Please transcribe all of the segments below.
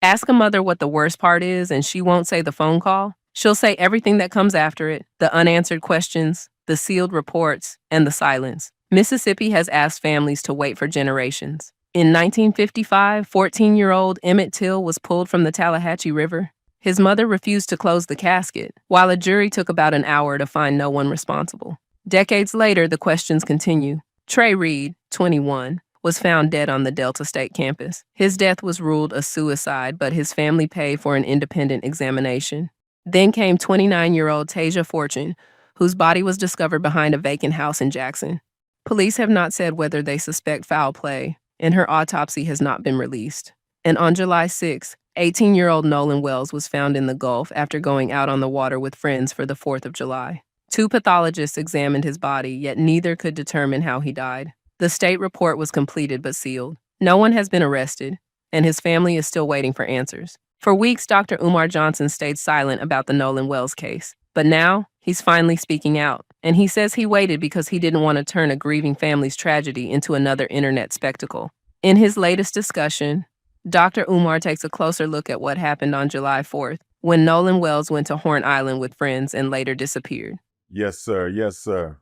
Ask a mother what the worst part is, and she won't say the phone call. She'll say everything that comes after it, the unanswered questions, the sealed reports, and the silence. Mississippi has asked families to wait for generations. In 1955, 14-year-old Emmett Till was pulled from the Tallahatchie River. His mother refused to close the casket, while a jury took about an hour to find no one responsible. Decades later, the questions continue. Trey Reed, 21, was found dead on the Delta State campus. His death was ruled a suicide, but his family paid for an independent examination. Then came 29-year-old Tasia Fortune, whose body was discovered behind a vacant house in Jackson. Police have not said whether they suspect foul play, and her autopsy has not been released. And on July 6th, 18-year-old Nolan Wells was found in the Gulf after going out on the water with friends for the 4th of July. 2 pathologists examined his body, yet neither could determine how he died. The state report was completed but sealed. No one has been arrested, and his family is still waiting for answers. For weeks, Dr. Umar Johnson stayed silent about the Nolan Wells case. But now, he's finally speaking out. And he says he waited because he didn't want to turn a grieving family's tragedy into another internet spectacle. In his latest discussion, Dr. Umar takes a closer look at what happened on July 4th, when Nolan Wells went to Horn Island with friends and later disappeared. Yes, sir. Yes, sir.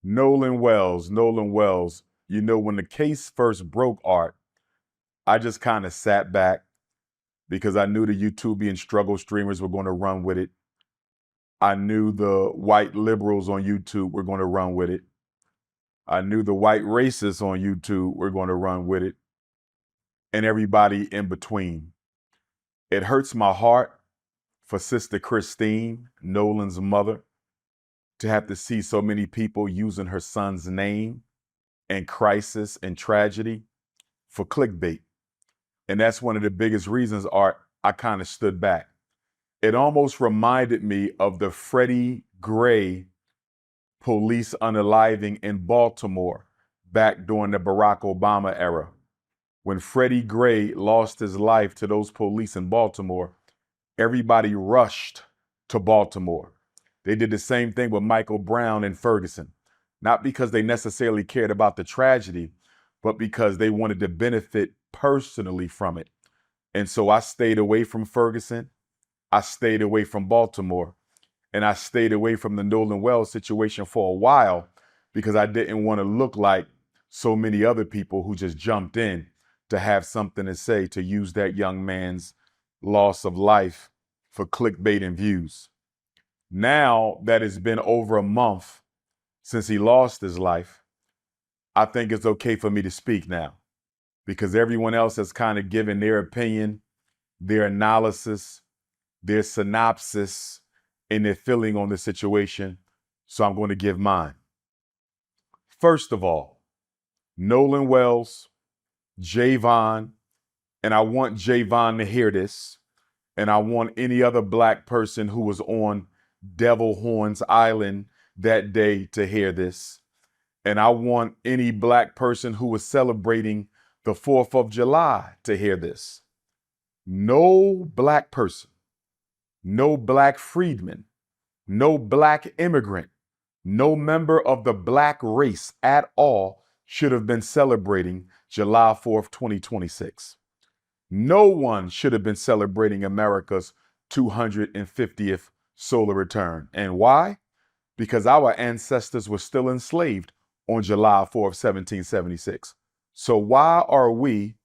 Nolan Wells. You know, when the case first broke, Art, I just kind of sat back because I knew the YouTubian struggle streamers were going to run with it. I knew the white liberals on YouTube were going to run with it. I knew the white racists on YouTube were going to run with it. And everybody in between. It hurts my heart for Sister Christine, Nolan's mother, to have to see so many people using her son's name and crisis and tragedy for clickbait. And that's one of the biggest reasons, Art, I kind of stood back. It almost reminded me of the Freddie Gray police unaliving in Baltimore back during the Barack Obama era. When Freddie Gray lost his life to those police in Baltimore, everybody rushed to Baltimore. They did the same thing with Michael Brown in Ferguson, not because they necessarily cared about the tragedy, but because they wanted to benefit personally from it. And so I stayed away from Ferguson. I stayed away from Baltimore, and I stayed away from the Nolan Wells situation for a while because I didn't want to look like so many other people who just jumped in to have something to say, to use that young man's loss of life for clickbait and views. Now that it's been over a month since he lost his life, I think it's okay for me to speak now because everyone else has kind of given their opinion, their analysis, their synopsis, and their feeling on the situation. So I'm going to give mine. First of all, Nolan Wells, Javon, and I want Javon to hear this, and I want any other black person who was on Devil Horns Island that day to hear this. And I want any black person who was celebrating the 4th of July to hear this. No black person, no black freedman, no black immigrant, no member of the black race at all should have been celebrating July 4th, 2026. No one should have been celebrating America's 250th solar return. And why? Because our ancestors were still enslaved on July 4th, 1776. So why are we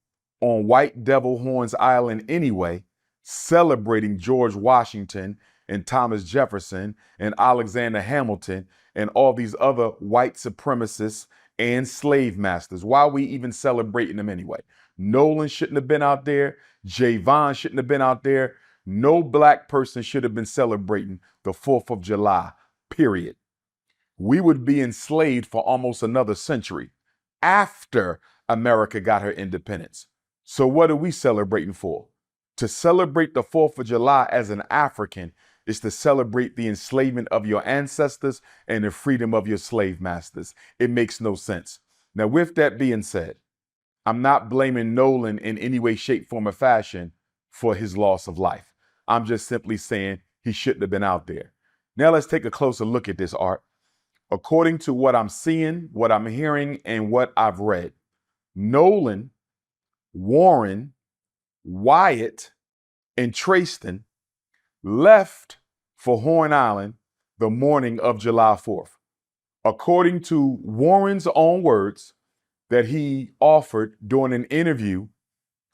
on White Devil Horns Island anyway, celebrating George Washington and Thomas Jefferson and Alexander Hamilton and all these other white supremacists and slave masters? Why are we even celebrating them anyway? Nolan shouldn't have been out there. Javon shouldn't have been out there. No black person should have been celebrating the 4th of July, period. We would be enslaved for almost another century after America got her independence. So what are we celebrating for? To celebrate the 4th of July as an African is to celebrate the enslavement of your ancestors and the freedom of your slave masters. It makes no sense. Now, with that being said, I'm not blaming Nolan in any way, shape, form, or fashion for his loss of life. I'm just simply saying he shouldn't have been out there. Now let's take a closer look at this, Art. According to what I'm seeing, what I'm hearing, and what I've read, Nolan, Warren, Wyatt, and Trayston left for Horn Island the morning of July 4th. According to Warren's own words that he offered during an interview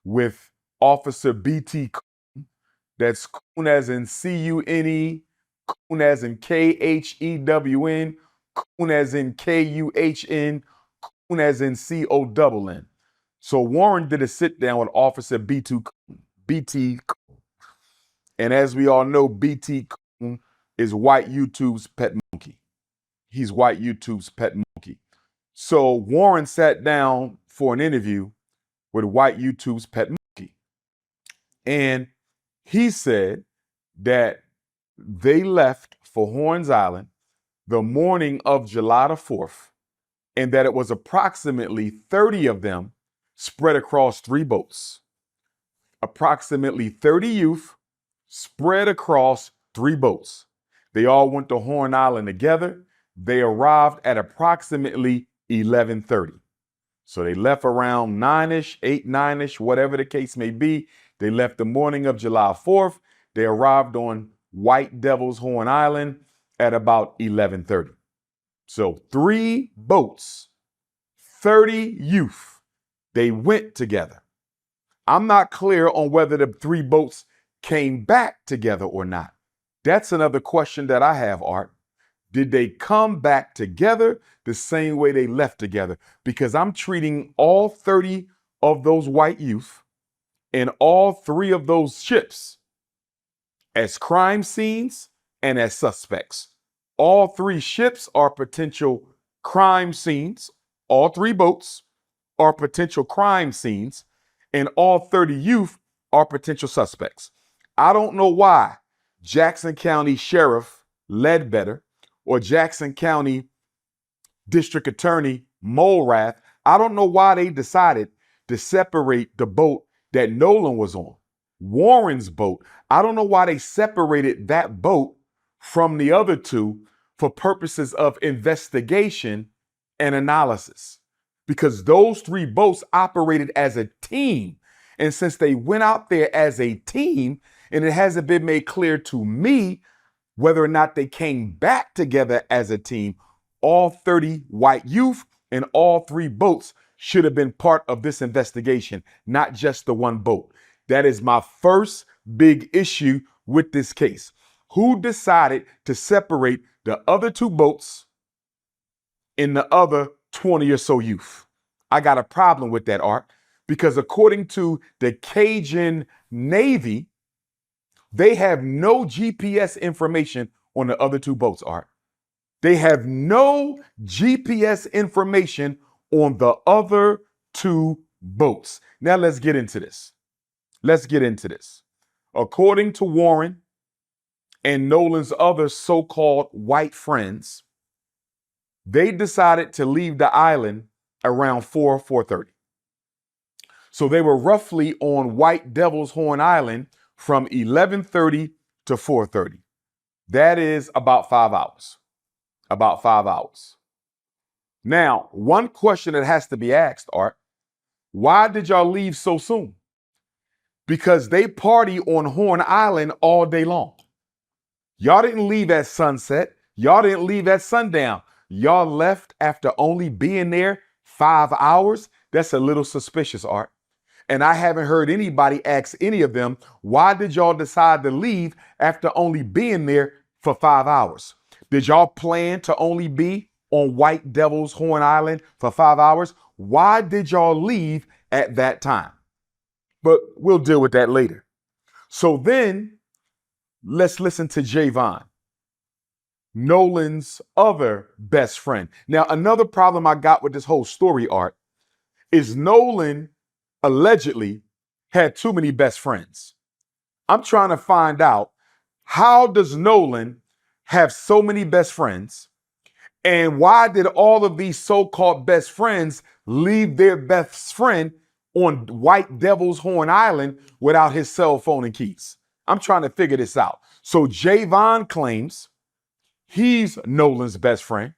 with Officer B.T. Coon, that's Coon as in C-U-N-E, Coon as in K-H-E-W-N, Coon as in K-U-H-N, Coon as in C-O-N-N. So Warren did a sit down with Officer B.T. Coon. And as we all know, B.T. Coon is white YouTube's pet monkey. He's white YouTube's pet monkey. So Warren sat down for an interview with white YouTube's pet monkey. And he said that they left for Horns Island the morning of July the 4th, and that it was approximately 30 of them spread across 3 boats. Approximately 30 youth spread across 3 boats. They all went to Horn Island together. They arrived at approximately 11:30. So they left around 9-ish, 8, 9-ish, whatever the case may be. They left the morning of July 4th. They arrived on White Devil's Horn Island at about 11:30. So 3 boats, 30 youth, they went together. I'm not clear on whether the 3 boats came back together or not. That's another question that I have, Art. Did they come back together the same way they left together? Because I'm treating all 30 of those white youth and all 3 of those ships as crime scenes and as suspects. All 3 ships are potential crime scenes. All 3 boats are potential crime scenes, and all 30 youth are potential suspects. I don't know why Jackson County Sheriff Ledbetter or Jackson County District Attorney Mulrath, I don't know why they decided to separate the boat that Nolan was on, Warren's boat. I don't know why they separated that boat from the other 2 for purposes of investigation and analysis, because those 3 boats operated as a team. And since they went out there as a team, and it hasn't been made clear to me whether or not they came back together as a team, all 30 white youth and all 3 boats should have been part of this investigation, not just the 1 boat. That is my first big issue with this case. Who decided to separate the other 2 boats and the other 20 or so youth? I got a problem with that, Art, because according to the Cajun Navy, they have no GPS information on the other 2 boats, Art. They have no GPS information on the other 2 boats. Now let's get into this. According to Warren and Nolan's other so-called white friends, they decided to leave the island around 4:30. So they were roughly on White Devil's Horn Island from 11:30 to 4:30. That is about 5 hours. About 5 hours. Now, one question that has to be asked, Art, why did y'all leave so soon? Because they party on Horn Island all day long. Y'all didn't leave at sunset. Y'all didn't leave at sundown. Y'all left after only being there 5 hours. That's a little suspicious, Art. And I haven't heard anybody ask any of them, why did y'all decide to leave after only being there for 5 hours? Did y'all plan to only be on White Devil's Horn Island for 5 hours? Why did y'all leave at that time? But we'll deal with that later. So then let's listen to Javon, Nolan's other best friend. Now, another problem I got with this whole story, Art, is Nolan allegedly had too many best friends. I'm trying to find out, how does Nolan have so many best friends? And why did all of these so-called best friends leave their best friend on White Devil's Horn Island without his cell phone and keys? I'm trying to figure this out. So Javon claims he's Nolan's best friend.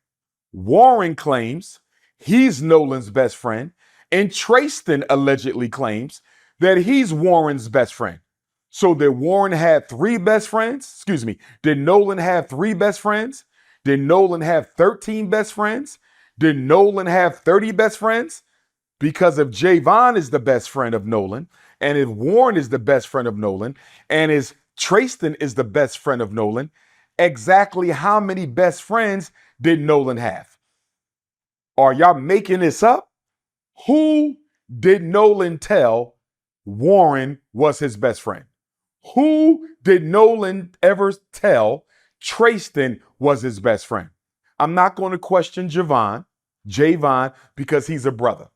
Warren claims he's Nolan's best friend. And Trayston allegedly claims that he's Warren's best friend. So did Warren have three best friends? Excuse me. Did Nolan have three best friends? Did Nolan have 13 best friends? Did Nolan have 30 best friends? Because if Javon is the best friend of Nolan, and if Warren is the best friend of Nolan, and if Trayston is the best friend of Nolan, exactly how many best friends did Nolan have? Are y'all making this up? Who did Nolan tell Warren was his best friend? Who did Nolan ever tell Trayston was his best friend? I'm not going to question Javon, because he's a brother.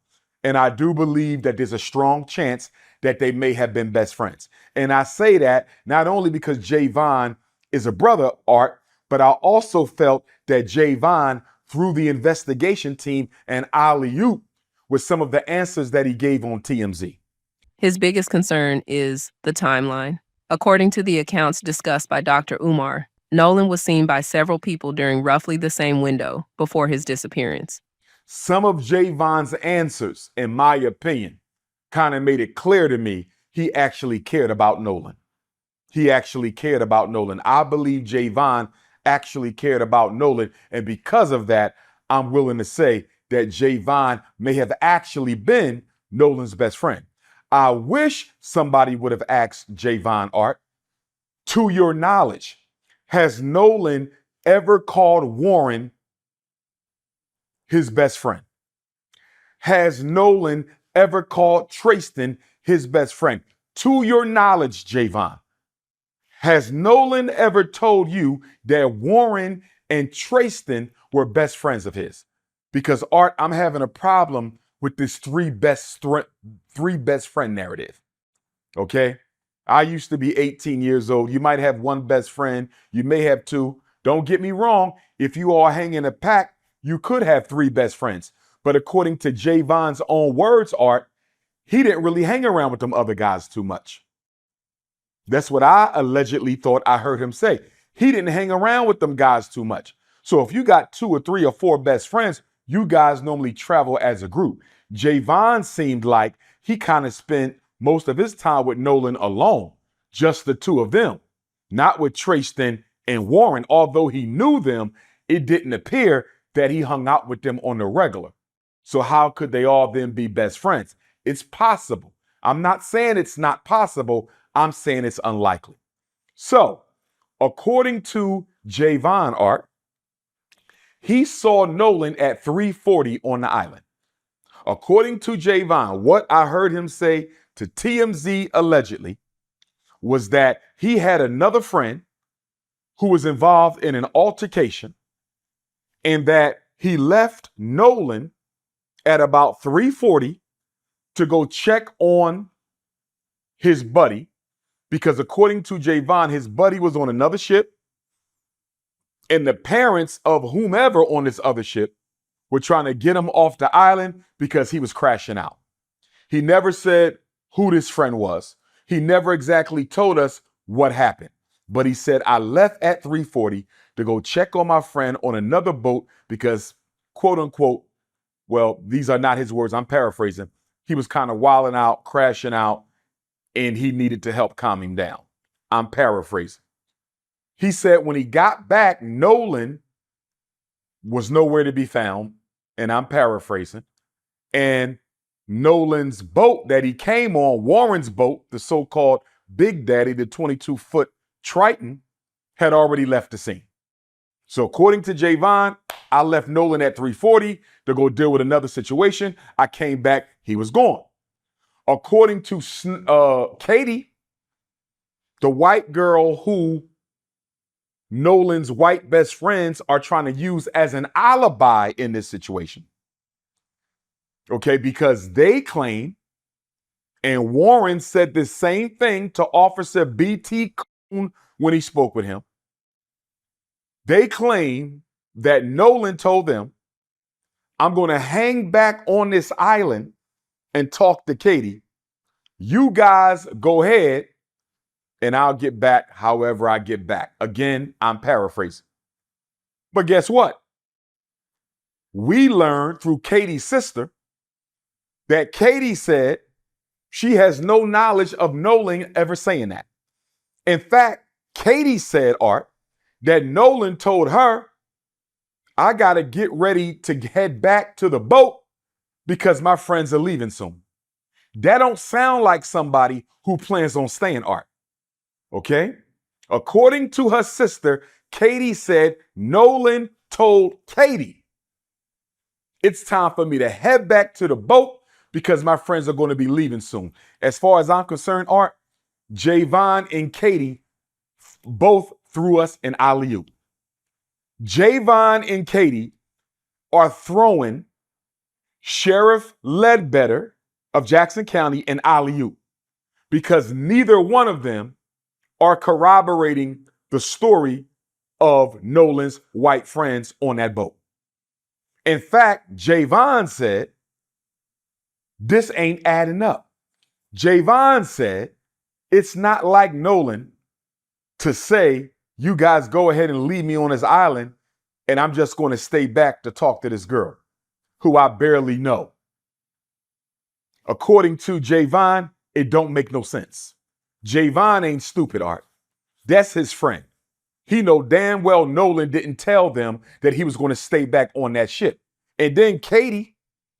And I do believe that there's a strong chance that they may have been best friends. And I say that not only because Javon is a brother, Art, but I also felt that Javon, through the investigation team and alley-oop, with some of the answers that he gave on TMZ. His biggest concern is the timeline. According to the accounts discussed by Dr. Umar, Nolan was seen by several people during roughly the same window before his disappearance. Some of Javon's answers, in my opinion, kind of made it clear to me he actually cared about Nolan. He actually cared about Nolan. I believe Javon actually cared about Nolan. And because of that, I'm willing to say that Javon may have actually been Nolan's best friend. I wish somebody would have asked Javon, Art, to your knowledge, has Nolan ever called Warren his best friend? Has Nolan ever called Trayston his best friend? To your knowledge, Javon, has Nolan ever told you that Warren and Trayston were best friends of his? Because, Art, I'm having a problem with this three best friend narrative. Okay? I used to be 18 years old. You might have one best friend. You may have two. Don't get me wrong. If you all hang in a pack, you could have three best friends. But according to Javon's own words, Art, he didn't really hang around with them other guys too much. That's what I allegedly thought I heard him say. He didn't hang around with them guys too much. So if you got two or three or four best friends, you guys normally travel as a group. Javon seemed like he kind of spent most of his time with Nolan alone, just the two of them, not with Trayston and Warren. Although he knew them, it didn't appear that he hung out with them on the regular. So how could they all then be best friends? It's possible. I'm not saying it's not possible. I'm saying it's unlikely. So, according to Javon, Art, he saw Nolan at 3:40 on the island. According to Javon, what I heard him say to TMZ allegedly was that he had another friend who was involved in an altercation and that he left Nolan at about 3:40 to go check on his buddy, because according to Javon, his buddy was on another ship and the parents of whomever on this other ship were trying to get him off the island because he was crashing out. He never said who this friend was. He never exactly told us what happened. But he said, I left at 3:40 to go check on my friend on another boat because, quote unquote, well, these are not his words, I'm paraphrasing, he was kind of wilding out, crashing out, and he needed to help calm him down. I'm paraphrasing. He said when he got back, Nolan was nowhere to be found, and I'm paraphrasing. And Nolan's boat that he came on, Warren's boat, the so-called Big Daddy, the 22-foot Triton, had already left the scene. So according to Javon, I left Nolan at 3:40 to go deal with another situation. I came back, he was gone. According to Katie, the white girl who Nolan's white best friends are trying to use as an alibi in this situation. Okay, because they claim, and Warren said the same thing to Officer B.T. Coon when he spoke with him. They claim that Nolan told them, I'm going to hang back on this island and talk to Katie. You guys go ahead and I'll get back however I get back. Again, I'm paraphrasing. But guess what? We learned through Katie's sister that Katie said She has no knowledge of Nolan ever saying that. In fact, Katie said, Art, that Nolan told her, I got to get ready to head back to the boat because my friends are leaving soon. That don't sound like somebody who plans on staying, Art. Okay? According to her sister, Katie said Nolan told Katie, it's time for me to head back to the boat because my friends are going to be leaving soon. As far as I'm concerned, Art, Javon and Katie both threw us an alley-oop. Javon and Katie are throwing Sheriff Ledbetter of Jackson County an alley-oop because neither one of them are corroborating the story of Nolan's white friends on that boat. In fact, Javon said, this ain't adding up. Javon said, it's not like Nolan to say, you guys go ahead and leave me on this island and I'm just going to stay back to talk to this girl who I barely know. According to Javon, it don't make no sense. Javon ain't stupid, Art. That's his friend. He know damn well Nolan didn't tell them that he was going to stay back on that ship. And then Katie,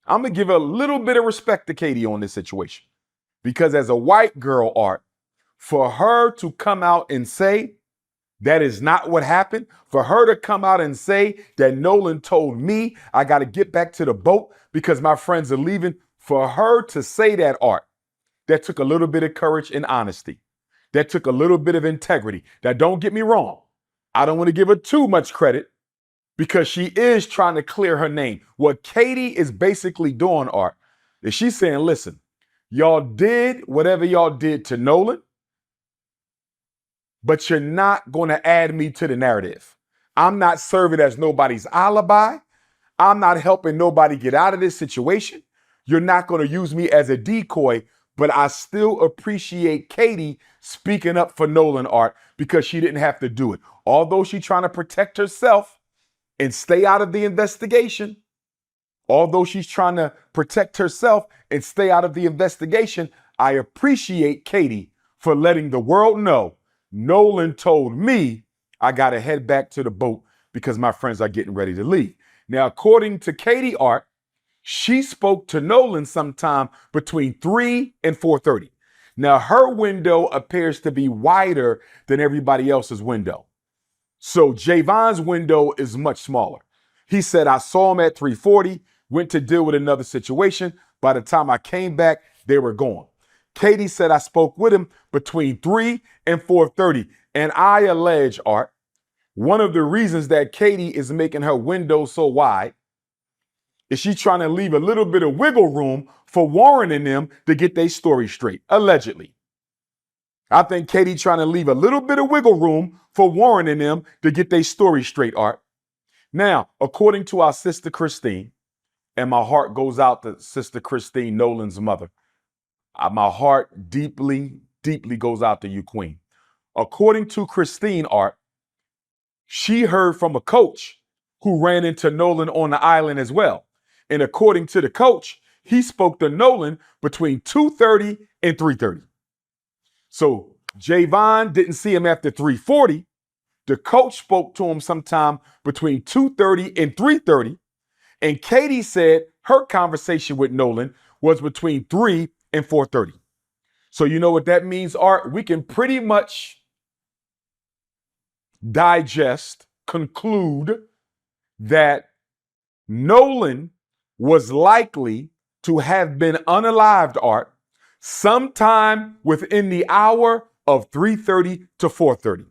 I'm going to give a little bit of respect to Katie on this situation. Because as a white girl, Art, for her to come out and say that is not what happened, for her to come out and say that Nolan told me I got to get back to the boat because my friends are leaving, for her to say that, Art, that took a little bit of courage and honesty. That took a little bit of integrity. Now, don't get me wrong. I don't want to give her too much credit because she is trying to clear her name. What Katie is basically doing, Art, is she's saying, listen, y'all did whatever y'all did to Nolan, but you're not going to add me to the narrative. I'm not serving as nobody's alibi. I'm not helping nobody get out of this situation. You're not going to use me as a decoy, but I still appreciate Katie speaking up for Nolan, Art, because she didn't have to do it. Although she's trying to protect herself and stay out of the investigation, I appreciate Katie for letting the world know Nolan told me I got to head back to the boat because my friends are getting ready to leave. Now, according to Katie, Art, she spoke to Nolan sometime between 3 and 4:30. Now, her window appears to be wider than everybody else's window. So Javon's window is much smaller. He said, I saw him at 3:40, went to deal with another situation. By the time I came back, they were gone. Katie said, I spoke with him between 3 and 4:30. And I allege, Art, one of the reasons that Katie is making her window so wide is she trying to leave a little bit of wiggle room for Warren and them to get their story straight, allegedly. I think Katie trying to leave a little bit of wiggle room for Warren and them to get their story straight, Art. Now, according to our sister Christine, and my heart goes out to Sister Christine, Nolan's mother. My heart deeply, deeply goes out to you, Queen. According to Christine, Art, she heard from a coach who ran into Nolan on the island as well. And according to the coach, he spoke to Nolan between 2:30 and 3:30. So Javon didn't see him after 3:40. The coach spoke to him sometime between 2:30 and 3:30. And Katie said her conversation with Nolan was between 3 and 4:30. So you know what that means, Art? We can pretty much conclude that Nolan was likely to have been unalived, Art, sometime within the hour of 3:30 to 4:30.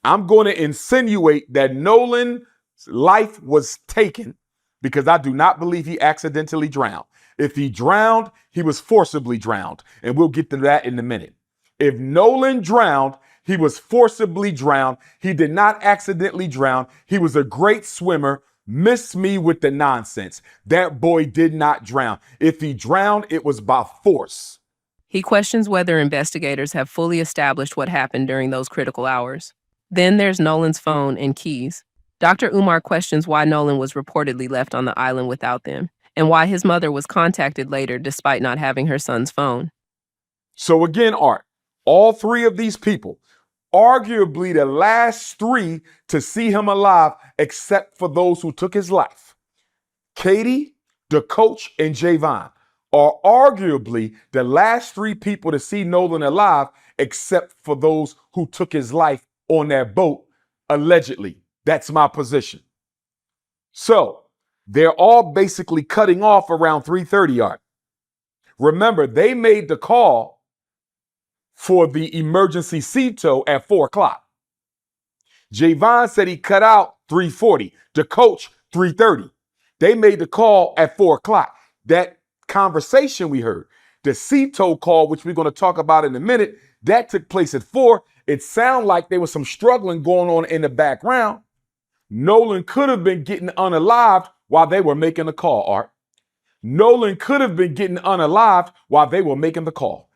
I'm going to insinuate that Nolan's life was taken because I do not believe he accidentally drowned. If he drowned, he was forcibly drowned. And we'll get to that in a minute. If Nolan drowned, he was forcibly drowned. He did not accidentally drown. He was a great swimmer. Miss me with the nonsense. That boy did not drown. If he drowned, it was by force. He questions whether investigators have fully established what happened during those critical hours. Then there's Nolan's phone and keys. Dr. Umar questions why Nolan was reportedly left on the island without them. and why his mother was contacted later despite not having her son's phone. So again, Art, all three of these people, arguably the last three to see him alive, except for those who took his life, Katie, the coach, and Javon, are arguably the last three people to see Nolan alive, except for those who took his life on that boat, allegedly. That's my position. So they're all basically cutting off around 3:30, Art. Remember, they made the call for the emergency CTO at 4 o'clock. Javon said he cut out 3:40. The coach, 3:30. They made the call at 4 o'clock. That conversation we heard, the CTO call, which we're going to talk about in a minute, that took place at 4. It sounded like there was some struggling going on in the background. Nolan could have been getting unalived while they were making the call, Art. Nolan could have been getting unalived while they were making the call.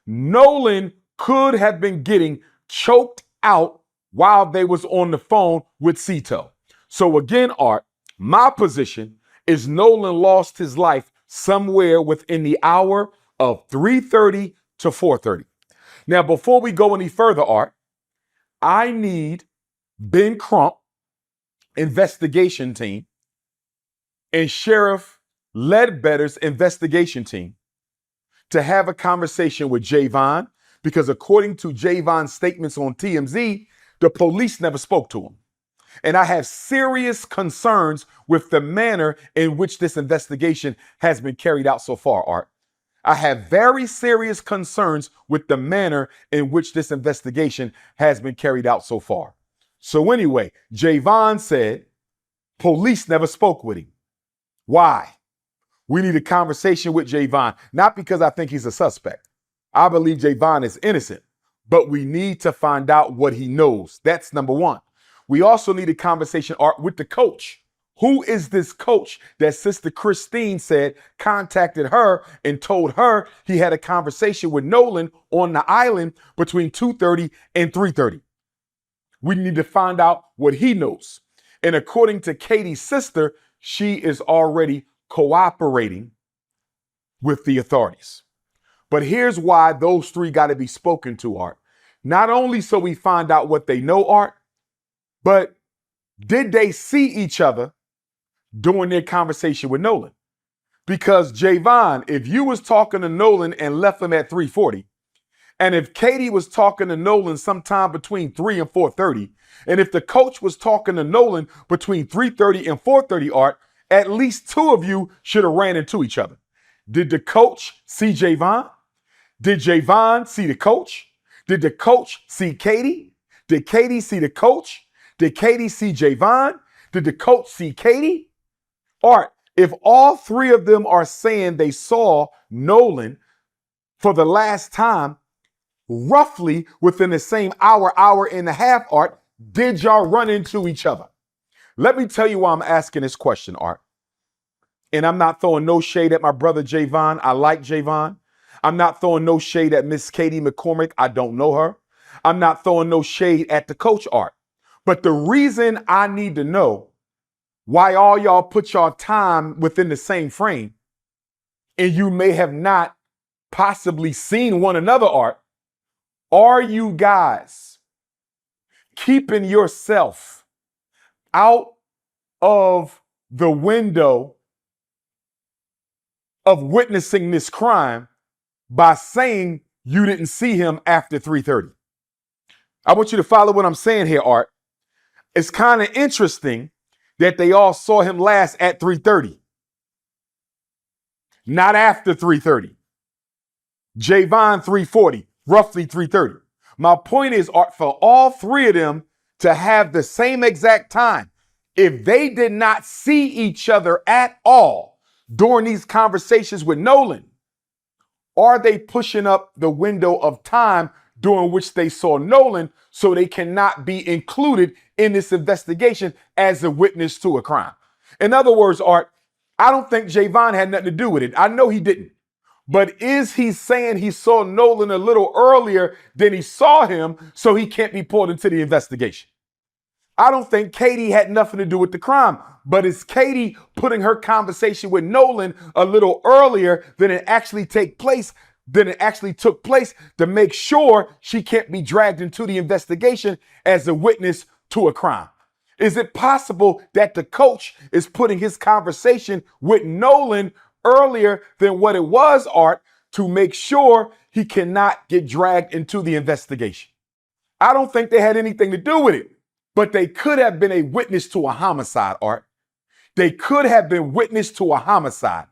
Nolan could have been getting choked out while they was on the phone with Cito. So again, Art, my position is Nolan lost his life somewhere within the hour of 3:30 to 4:30. Now, before we go any further, Art, I need Ben Crump investigation team and Sheriff Ledbetter's investigation team to have a conversation with Javon, because according to Javon's statements on TMZ, the police never spoke to him. And I have serious concerns with the manner in which this investigation has been carried out so far, Art. I have very serious concerns with the manner in which this investigation has been carried out so far. So anyway, Javon said police never spoke with him. Why? We need a conversation with Javon, not because I think he's a suspect. I believe Javon is innocent, but we need to find out what he knows. That's number one. We also need a conversation, Art, with the coach. Who is this coach that Sister Christine said contacted her and told her he had a conversation with Nolan on the island between 2:30 and 3:30? We need to find out what he knows. And according to Katie's sister, she is already cooperating with the authorities. But here's why those three got to be spoken to, Art. Not only so we find out what they know, Art, but did they see each other during their conversation with Nolan? Because Javon, if you was talking to Nolan and left him at 3:40, and if Katie was talking to Nolan sometime between 3 and 4:30, and if the coach was talking to Nolan between 3:30 and 4:30, Art, at least two of you should have ran into each other. Did the coach see Javon? Did Javon see the coach? Did the coach see Katie? Did Katie see the coach? Did Katie see Javon? Did the coach see Katie? Art, if all three of them are saying they saw Nolan for the last time, roughly within the same hour, hour and a half, Art, did y'all run into each other? Let me tell you why I'm asking this question, Art. And I'm not throwing no shade at my brother Javon. I like Javon. I'm not throwing no shade at Miss Katie McCormick. I don't know her. I'm not throwing no shade at the coach, Art. But the reason I need to know why all y'all put y'all time within the same frame and you may have not possibly seen one another, Art, are you guys keeping yourself out of the window of witnessing this crime by saying you didn't see him after 3:30? I want you to follow what I'm saying here, Art. It's kind of interesting that they all saw him last at 3:30, not after 3:30. Javon 3:40, roughly 3:30. My point is, Art, for all three of them to have the same exact time, if they did not see each other at all during these conversations with Nolan, are they pushing up the window of time during which they saw Nolan so they cannot be included in this investigation as a witness to a crime? In other words, Art, I don't think Javon had nothing to do with it. I know he didn't. But is he saying he saw Nolan a little earlier than he saw him so he can't be pulled into the investigation? I don't think Katie had nothing to do with the crime, but it's Katie putting her conversation with Nolan a little earlier than it actually took place to make sure she can't be dragged into the investigation as a witness to a crime. Is it possible that the coach is putting his conversation with Nolan earlier than what it was, Art, to make sure he cannot get dragged into the investigation? I don't think they had anything to do with it, but they could have been a witness to a homicide, Art. They could have been witness to a homicide.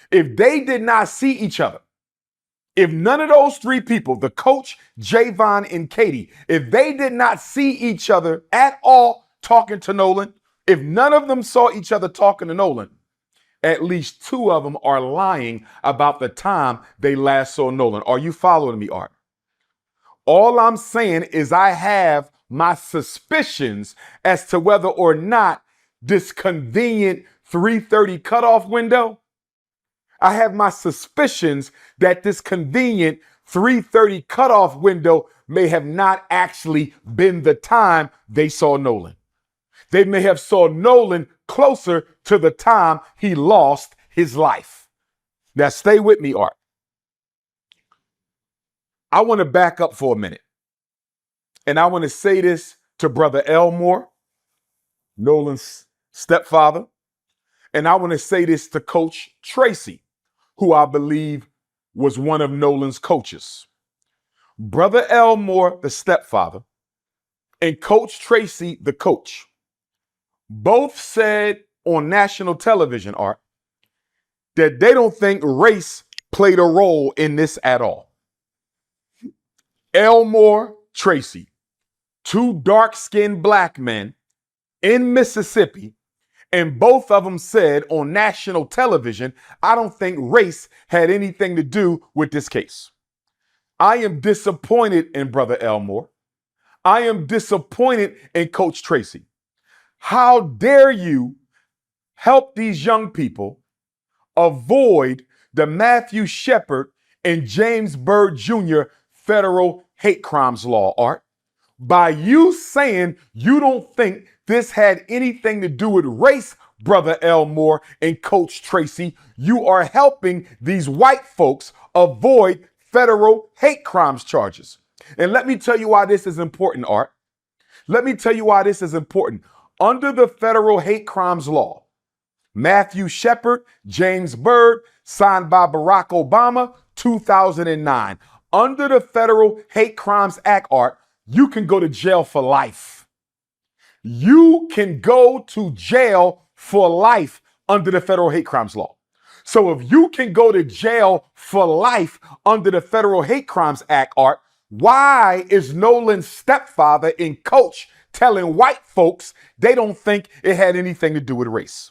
If they did not see each other, if none of those three people, the coach, Javon, and Katie, if they did not see each other at all talking to Nolan, if none of them saw each other talking to Nolan, at least two of them are lying about the time they last saw Nolan. Are you following me, Art? All I'm saying is I have my suspicions as to whether or not this convenient 3:30 cutoff window, I have my suspicions that this convenient 3:30 cutoff window may have not actually been the time they saw Nolan. They may have saw Nolan closer to the time he lost his life. Now stay with me, Art. I want to back up for a minute. And I want to say this to Brother Elmore, Nolan's stepfather. And I want to say this to Coach Tracy, who I believe was one of Nolan's coaches. Brother Elmore, the stepfather, and Coach Tracy, the coach, both said on national television, Art, that they don't think race played a role in this at all. Elmore, Tracy, two dark-skinned black men in Mississippi, and both of them said on national television, I don't think race had anything to do with this case. I am disappointed in Brother Elmore. I am disappointed in Coach Tracy. How dare you help these young people avoid the Matthew Shepard and James Byrd Jr. federal hate crimes law, Art, by you saying you don't think this had anything to do with race, Brother Elmore and Coach Tracy. You are helping these white folks avoid federal hate crimes charges. And let me tell you why this is important, Art. Let me tell you why this is important. Under the federal hate crimes law, Matthew Shepard, James Byrd, signed by Barack Obama, 2009. Under the Federal Hate Crimes Act, Art, you can go to jail for life. You can go to jail for life under the Federal Hate Crimes Law. So if you can go to jail for life under the Federal Hate Crimes Act, Art, why is Nolan's stepfather and coach telling white folks they don't think it had anything to do with race?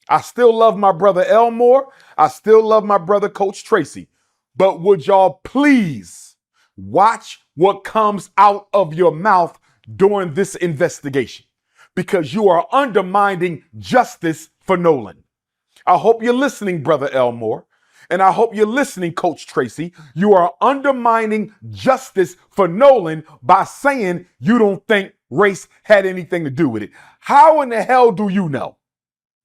I still love my brother Elmore. I still love my brother Coach Tracy. But would y'all please watch what comes out of your mouth during this investigation? Because you are undermining justice for Nolan. I hope you're listening, Brother Elmore. And I hope you're listening, Coach Tracy. You are undermining justice for Nolan by saying you don't think race had anything to do with it. How in the hell do you know?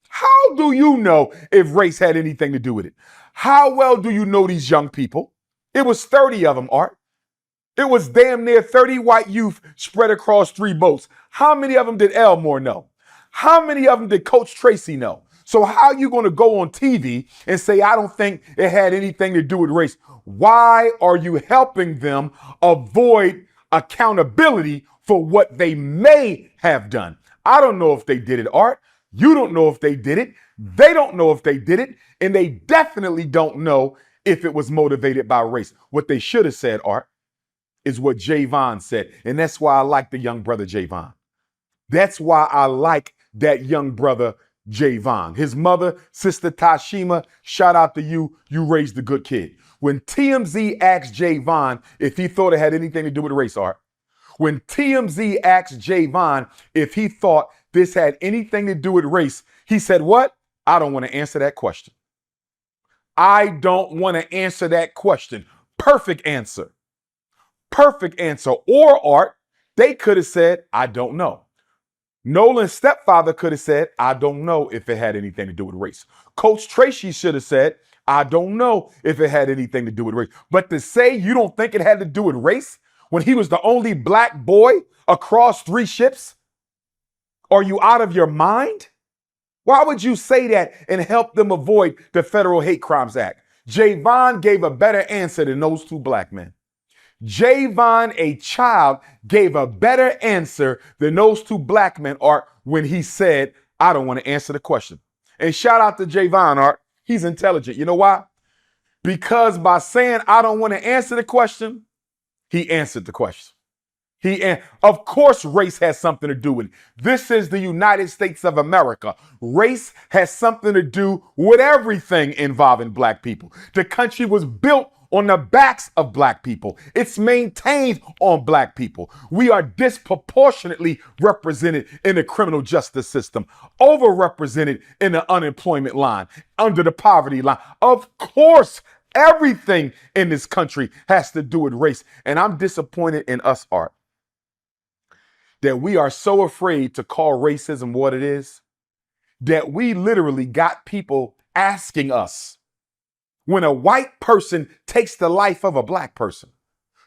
How do you know if race had anything to do with it? How well do you know these young people? It was 30 of them, Art. It was damn near 30 white youth spread across 3 boats. How many of them did Elmore know? How many of them did Coach Tracy know? So how are you going to go on TV and say, I don't think it had anything to do with race? Why are you helping them avoid accountability for what they may have done? I don't know if they did it, Art. You don't know if they did it. They don't know if they did it. And they definitely don't know if it was motivated by race. What they should have said, Art, is what Javon said. And that's why I like the young brother Javon. That's why I like that young brother Javon. His mother, Sister Tashima, shout out to you. You raised a good kid. When TMZ asked Javon if he thought it had anything to do with race, Art, when TMZ asked Javon if he thought this had anything to do with race, he said, what? I don't want to answer that question. I don't want to answer that question. Perfect answer. Perfect answer. Or, Art, they could have said, I don't know. Nolan's stepfather could have said, I don't know if it had anything to do with race. Coach Tracy should have said, I don't know if it had anything to do with race. But to say you don't think it had to do with race when he was the only black boy across 3 ships, are you out of your mind? Why would you say that and help them avoid the Federal Hate Crimes Act? Javon gave a better answer than those 2 black men. Javon, a child, gave a better answer than those 2 black men, Art, when he said, I don't want to answer the question. And shout out to Javon, Art. He's intelligent. You know why? Because by saying, I don't want to answer the question, he answered the question. Of course, race has something to do with it. This is the United States of America. Race has something to do with everything involving black people. The country was built on the backs of black people. It's maintained on black people. We are disproportionately represented in the criminal justice system, overrepresented in the unemployment line, under the poverty line. Of course, everything in this country has to do with race. And I'm disappointed in us, Art, that we are so afraid to call racism what it is, that we literally got people asking us, when a white person takes the life of a black person,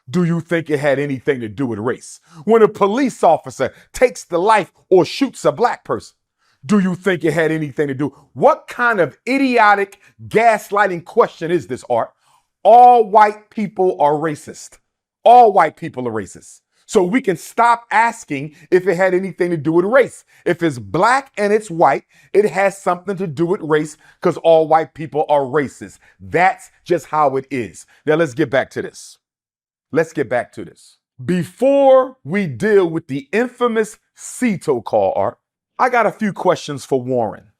do you think it had anything to do with race? When a police officer takes the life or shoots a black person, do you think it had anything to do? What kind of idiotic gaslighting question is this, Art? All white people are racist. All white people are racist. So we can stop asking if it had anything to do with race. If it's black and it's white, it has something to do with race because all white people are racist. That's just how it is. Now let's get back to this. Before we deal with the infamous CETO call, Art, I got a few questions for Warren.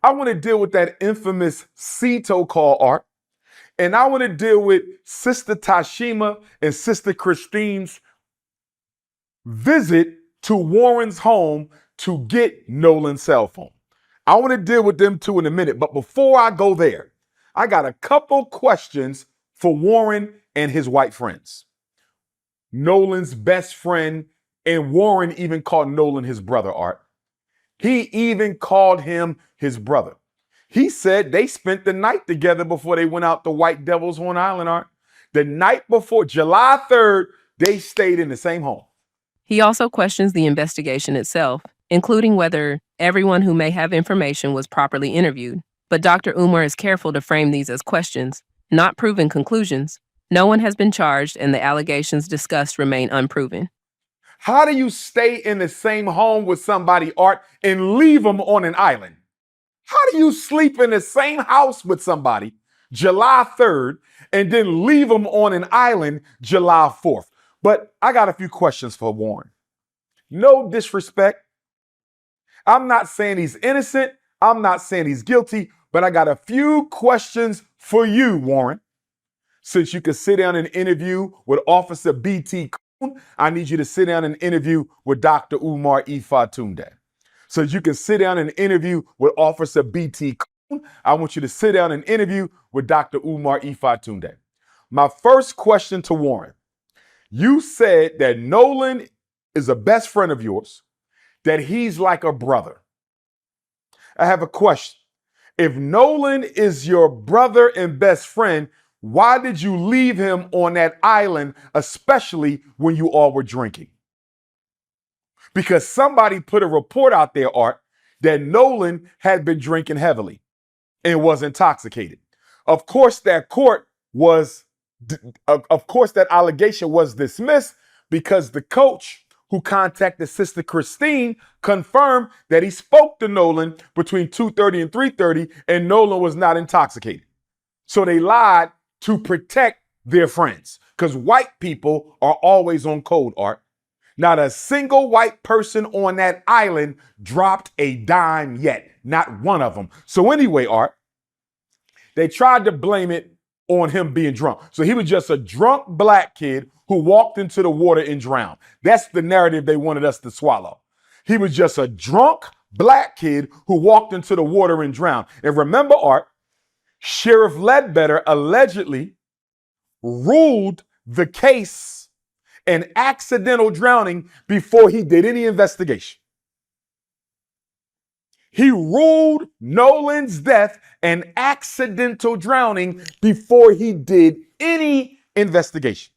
I want to deal with that infamous CETO call, Art. And I want to deal with Sister Tashima and Sister Christine's visit to Warren's home to get Nolan's cell phone. I want to deal with them 2 in a minute. But before I go there, I got a couple questions for Warren and his white friends. Nolan's best friend, and Warren even called Nolan his brother, Art. He even called him his brother. He said they spent the night together before they went out to White Devil's Horn Island, Art. The night before, July 3rd, they stayed in the same home. He also questions the investigation itself, including whether everyone who may have information was properly interviewed. But Dr. Umar is careful to frame these as questions, not proven conclusions. No one has been charged, and the allegations discussed remain unproven. How do you stay in the same home with somebody, Art, and leave them on an island? How do you sleep in the same house with somebody July 3rd and then leave them on an island July 4th? But I got a few questions for Warren. No disrespect. I'm not saying he's innocent. I'm not saying he's guilty, but I got a few questions for you, Warren. Since you could sit down and interview with Officer B.T. Coon, I need you to sit down and interview with Dr. Umar Ifatunde. So you can sit down and interview with Officer B.T. Coon. I want you to sit down and interview with Dr. Umar Ifatunde. My first question to Warren, you said that Nolan is a best friend of yours, that he's like a brother. I have a question. If Nolan is your brother and best friend, why did you leave him on that island, especially when you all were drinking? Because somebody put a report out there, Art, that Nolan had been drinking heavily and was intoxicated. Of course, that allegation was dismissed because the coach who contacted Sister Christine confirmed that he spoke to Nolan between 2:30 and 3:30 and Nolan was not intoxicated. So they lied to protect their friends because white people are always on code, Art. Not a single white person on that island dropped a dime yet. Not one of them. So anyway, Art, they tried to blame it on him being drunk. So he was just a drunk black kid who walked into the water and drowned. That's the narrative they wanted us to swallow. He was just a drunk black kid who walked into the water and drowned. And remember, Art, Sheriff Ledbetter allegedly ruled the case an accidental drowning before he did any investigation. He ruled Nolan's death an accidental drowning before he did any investigation.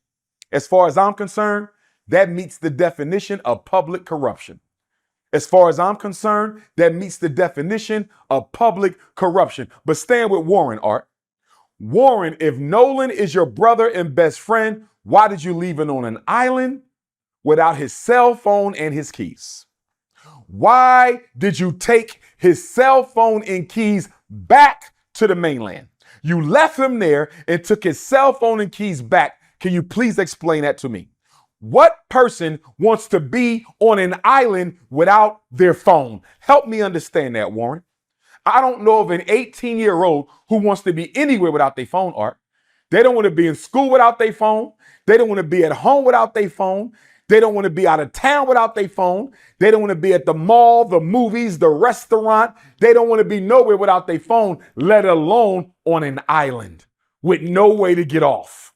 As far as I'm concerned, that meets the definition of public corruption. As far as I'm concerned, that meets the definition of public corruption. But stand with Warren, Art. Warren, if Nolan is your brother and best friend, why did you leave him on an island without his cell phone and his keys? Why did you take his cell phone and keys back to the mainland? You left him there and took his cell phone and keys back. Can you please explain that to me? What person wants to be on an island without their phone? Help me understand that, Warren. I don't know of an 18-year-old who wants to be anywhere without their phone, Art. They don't want to be in school without their phone. They don't want to be at home without their phone. They don't want to be out of town without their phone. They don't want to be at the mall, the movies, the restaurant. They don't want to be nowhere without their phone, let alone on an island with no way to get off.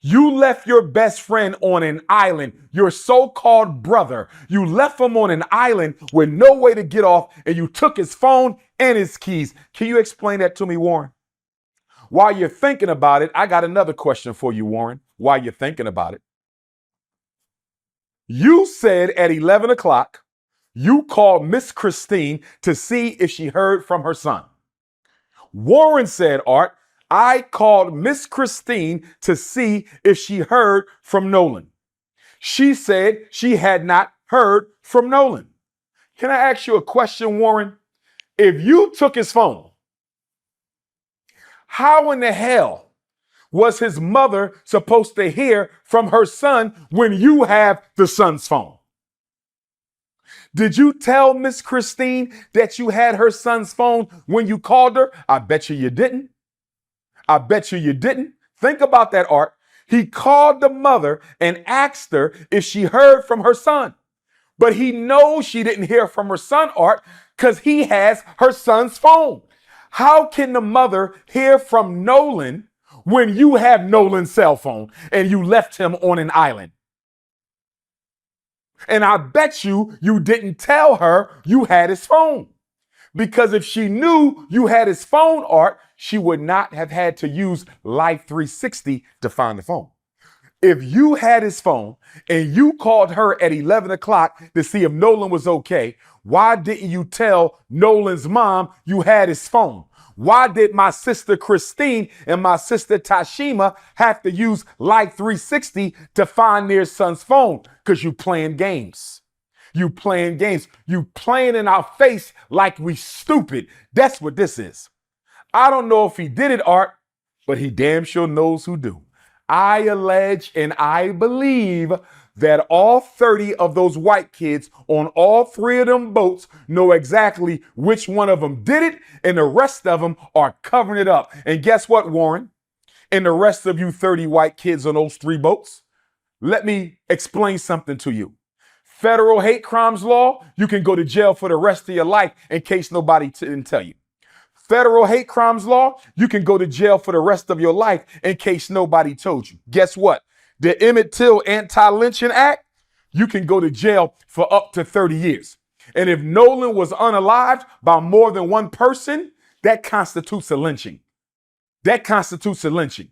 You left your best friend on an island, your so-called brother. You left him on an island with no way to get off, and you took his phone and his keys. Can you explain that to me, Warren? While you're thinking about it, I got another question for you, Warren, while you're thinking about it. You said at 11 o'clock, you called Miss Christine to see if she heard from her son. Warren said, Art, I called Miss Christine to see if she heard from Nolan. She said she had not heard from Nolan. Can I ask you a question, Warren? If you took his phone, how in the hell was his mother supposed to hear from her son when you have the son's phone? Did you tell Miss Christine that you had her son's phone when you called her? I bet you didn't. I bet you didn't. Think about that, Art. He called the mother and asked her if she heard from her son. But he knows she didn't hear from her son, Art, because he has her son's phone. How can the mother hear from Nolan when you have Nolan's cell phone and you left him on an island? And I bet you didn't tell her you had his phone. Because if she knew you had his phone, Art, she would not have had to use Life 360 to find the phone. If you had his phone and you called her at 11 o'clock to see if Nolan was okay, why didn't you tell Nolan's mom you had his phone? Why did my sister Christine and my sister Tashima have to use Life 360 to find their son's phone? Because you playing games. You playing games. You playing in our face like we stupid. That's what this is. I don't know if he did it, Art, but he damn sure knows who do. I allege and I believe that all 30 of those white kids on all 3 of them boats know exactly which one of them did it, and the rest of them are covering it up. And guess what, Warren? And the rest of you 30 white kids on those 3 boats, let me explain something to you. Federal hate crimes law, you can go to jail for the rest of your life in case nobody didn't tell you. Federal hate crimes law, you can go to jail for the rest of your life in case nobody told you. Guess what? The Emmett Till Anti-Lynching Act, you can go to jail for up to 30 years. And if Nolan was unalived by more than one person, that constitutes a lynching. That constitutes a lynching.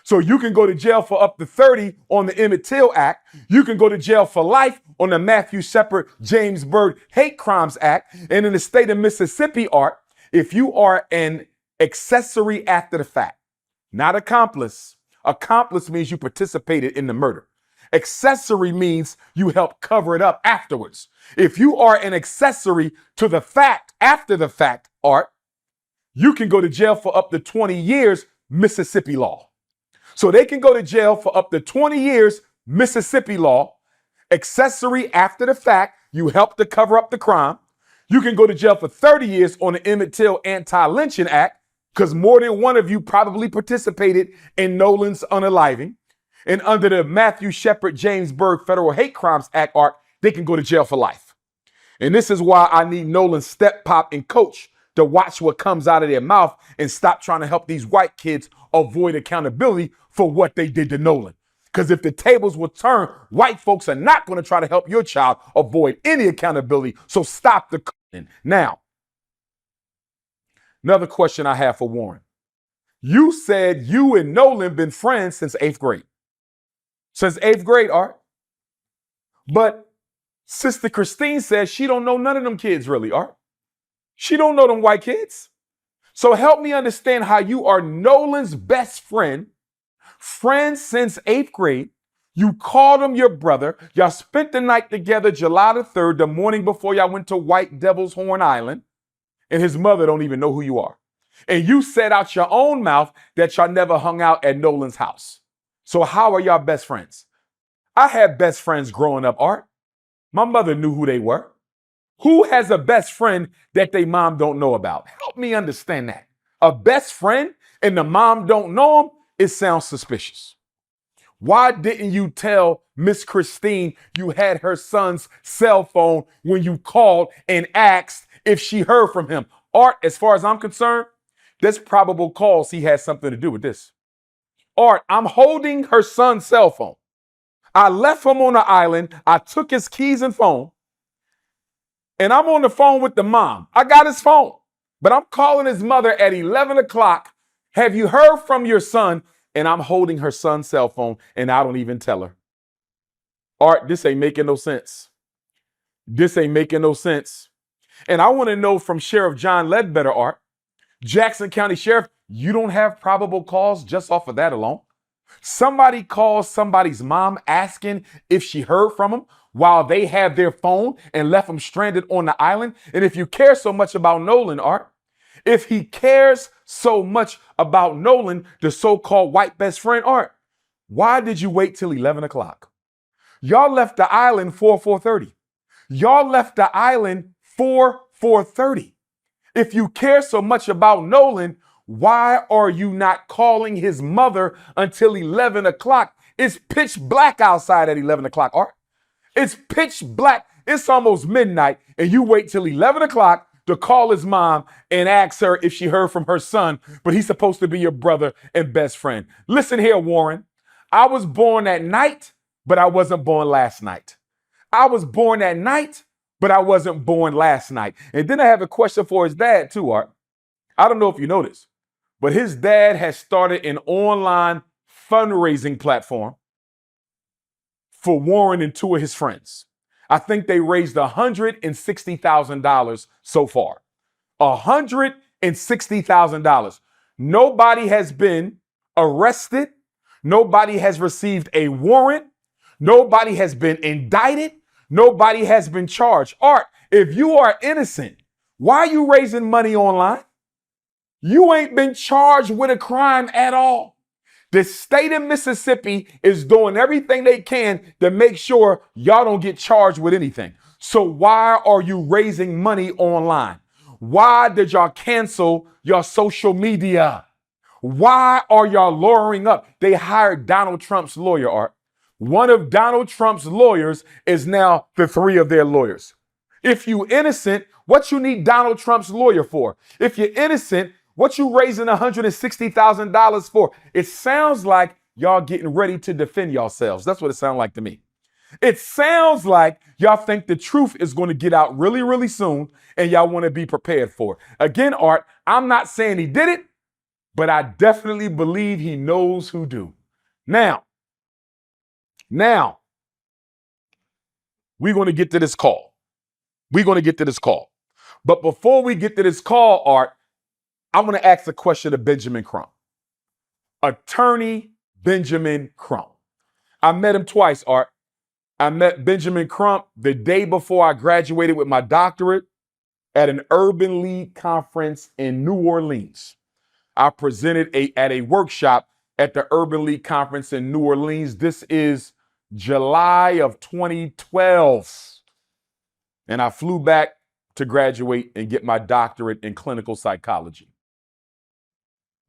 So you can go to jail for up to 30 on the Emmett Till Act. You can go to jail for life on the Matthew Shepard James Byrd Hate Crimes Act. And in the state of Mississippi, Art, if you are an accessory after the fact, not accomplice. Accomplice means you participated in the murder. Accessory means you help cover it up afterwards. If you are an accessory to the fact after the fact, Art, you can go to jail for up to 20 years, Mississippi law. So they can go to jail for up to 20 years, Mississippi law. Accessory after the fact, you help to cover up the crime. You can go to jail for 30 years on the Emmett Till Anti-Lynching Act because more than one of you probably participated in Nolan's unaliving. And under the Matthew Shepard James Byrd Federal Hate Crimes Act, Art, they can go to jail for life. And this is why I need Nolan's step pop and coach to watch what comes out of their mouth and stop trying to help these white kids avoid accountability for what they did to Nolan. Because if the tables will turn, white folks are not going to try to help your child avoid any accountability. So stop the cutting. Now, another question I have for Warren. You said you and Nolan been friends since 8th grade. Since 8th grade, Art. But Sister Christine says she don't know none of them kids really, Art. She don't know them white kids. So help me understand how you are Nolan's best friend, friends since 8th grade. You called him your brother. Y'all spent the night together July the 3rd, the morning before y'all went to White Devil's Horn Island. And his mother don't even know who you are. And you said out your own mouth that y'all never hung out at Nolan's house. So how are y'all best friends? I had best friends growing up, Art. My mother knew who they were. Who has a best friend that they mom don't know about? Help me understand that. A best friend and the mom don't know him, it sounds suspicious. Why didn't you tell Miss Christine you had her son's cell phone when you called and asked if she heard from him? Art, as far as I'm concerned, there's probable cause he had something to do with this. Art, I'm holding her son's cell phone. I left him on the island. I took his keys and phone. And I'm on the phone with the mom. I got his phone, but I'm calling his mother at 11 o'clock. Have you heard from your son? And I'm holding her son's cell phone and I don't even tell her. Art, this ain't making no sense. This ain't making no sense. And I want to know from Sheriff John Ledbetter, Art, Jackson County Sheriff, you don't have probable cause just off of that alone? Somebody calls somebody's mom asking if she heard from him while they have their phone and left him stranded on the island. And if you care so much about Nolan, Art, if he cares so much about Nolan, the so-called white best friend, Art, why did you wait till 11 o'clock? Y'all left the island 4:30. Y'all left the island 4:30. If you care so much about Nolan, why are you not calling his mother until 11 o'clock? It's pitch black outside at 11 o'clock, Art. It's pitch black. It's almost midnight, and you wait till 11 o'clock to call his mom and ask her if she heard from her son, but he's supposed to be your brother and best friend. Listen here, Warren. I was born at night, but I wasn't born last night. I was born at night, but I wasn't born last night. And then I have a question for his dad too, Art. I don't know if you know this, but his dad has started an online fundraising platform for Warren and two of his friends. I think they raised $160,000 so far. $160,000. Nobody has been arrested. Nobody has received a warrant. Nobody has been indicted. Nobody has been charged. Art, if you are innocent, why are you raising money online? You ain't been charged with a crime at all. The state of Mississippi is doing everything they can to make sure y'all don't get charged with anything. So why are you raising money online? Why did y'all cancel your social media? Why are y'all lawyering up? They hired Donald Trump's lawyer, Art. One of Donald Trump's lawyers is now the three of their lawyers. If you innocent, what you need Donald Trump's lawyer for? If you're innocent, what you raising $160,000 for? It sounds like y'all getting ready to defend yourselves. That's what it sounds like to me. It sounds like y'all think the truth is going to get out really, really soon, and y'all want to be prepared for it. Again, Art, I'm not saying he did it, but I definitely believe he knows who do. Now, we're going to get to this call. But before we get to this call, Art, I want to ask a question to Benjamin Crump. Attorney Benjamin Crump. I met him twice, Art. I met Benjamin Crump the day before I graduated with my doctorate at an Urban League conference in New Orleans. I presented at a workshop at the Urban League conference in New Orleans. This is July of 2012. And I flew back to graduate and get my doctorate in clinical psychology.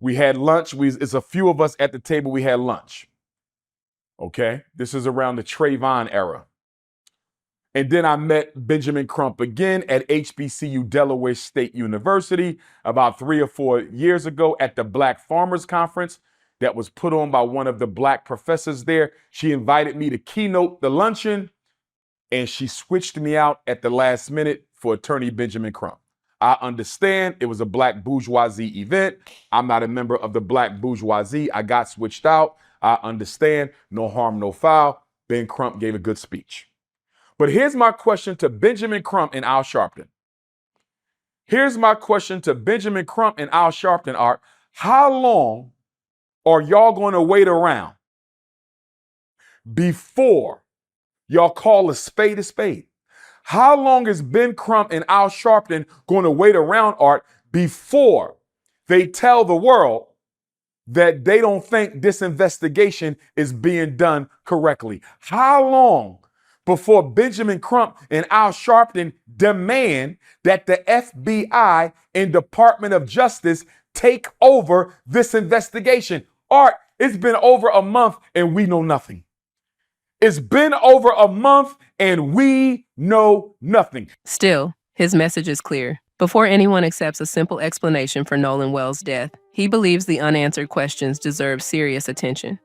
We had lunch. It's a few of us at the table. We had lunch. Okay. This is around the Trayvon era. And then I met Benjamin Crump again at HBCU Delaware State University about 3 or 4 years ago at the Black Farmers Conference. that was put on by one of the black professors there. She invited me to keynote the luncheon, and she switched me out at the last minute for Attorney Benjamin Crump. I understand it was a black bourgeoisie event. I'm not a member of the black bourgeoisie. I got switched out. I understand. No harm, no foul. Ben Crump gave a good speech. But here's my question to Benjamin Crump and Al Sharpton. Here's my question to Benjamin Crump and Al Sharpton, Art. How long are y'all going to wait around before y'all call a spade a spade? How long is Ben Crump and Al Sharpton going to wait around, Art, before they tell the world that they don't think this investigation is being done correctly? How long before Benjamin Crump and Al Sharpton demand that the FBI and Department of Justice take over this investigation? Art, it's been over a month and we know nothing. It's been over a month and we know nothing. Still, his message is clear. Before anyone accepts a simple explanation for Nolan Wells' death, he believes the unanswered questions deserve serious attention.